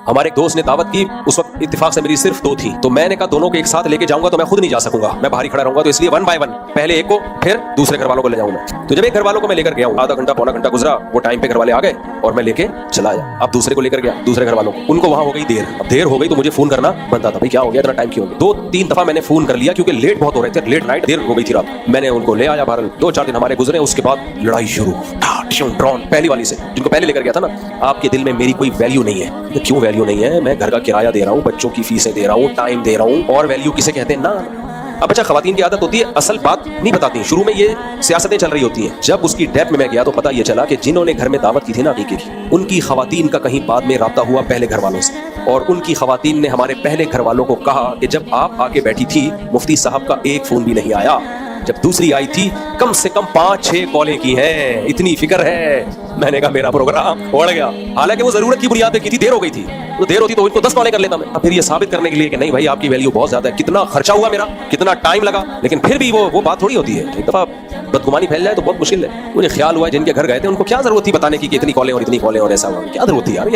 हमारे एक दोस्त ने दावत की, उस वक्त इत्तेफाक से मेरी सिर्फ 2 थी, तो मैंने कहा दोनों को एक साथ लेके जाऊंगा तो मैं खुद नहीं जा सकूंगा, मैं बाहर ही खड़ा रहूंगा, तो इसलिए 1 बाय 1 पहले एक को फिर दूसरे घर वालों को ले जाऊंगा। तो जब एक घर वालों को मैं लेकर गया हूं, आधा घंटा पौना घंटा गुजरा, वो टाइम पे घर वाले आ गए और मैं लेके चला आया। अब दूसरे को लेकर गया, दूसरे घर वालों को, उनको वहां हो गई देर। अब देर हो गई तो मुझे फोन करना बनता था, भाई क्या हो गया, इतना टाइम क्यों हो गया। 2-3 दफा मैंने फोन कर लिया क्योंकि लेट बहुत हो रहे थे, लेट नाइट, देर हो गई थी रात। मैंने उनको ले आया बहरहाल, 2-4 दिन हमारे गुजरे, उसके बाद लड़ाई शुरू, ड्रॉन पहली वाली से, जिनको पहले लेकर गया था ना। आपके दिल में मेरी कोई वैल्यू नहीं है। क्यों वैल्यू नहीं है? मैं घर का किराया दे रहा हूँ, बच्चों की फीसें दे रहा हूँ, टाइम दे रहा हूँ, और वैल्यू किसे कहते हैं ना। अब अच्छा, खवातीन की आदत होती है असल बात नहीं बताती, शुरू में ये सियासतें चल रही होती हैं। जब उसकी डेप्थ में मैं गया तो पता ये चला कि जिन्होंने घर में दावत की थी ना अकीके की, उनकी खवातीन का कहीं बाद में राब्ता हुआ पहले घर वालों से, और उनकी खवातीन ने हमारे पहले घर वालों को कहा कि जब आप आके बैठी थी मुफ्ती साहब का एक फोन भी नहीं आया, जब दूसरी आई थी कम से कम 5-6 कॉलें की हैं, इतनी फिक्र है। मैंने कहा मेरा प्रोग्राम उड़ गया। हालांकि वो जरूरत की बुनियाद पे की थी, देर हो गई थी, तो देर होती तो इनको 10 कॉलें कर लेता मैं। फिर ये साबित करने के लिए कि नहीं भाई आपकी वैल्यू बहुत ज्यादा है, कितना खर्चा हुआ मेरा, कितना टाइम लगा, लेकिन फिर भी वो बात थोड़ी होती है। एक दफा बदगुमानी फैल जाए तो बहुत मुश्किल है। मुझे ख्याल हुआ जिनके घर गए थे उनको क्या जरूरत थी बताने की कि इतनी कॉलें और इतनी कॉलें और ऐसा हुआ, क्या जरूरत थी यार।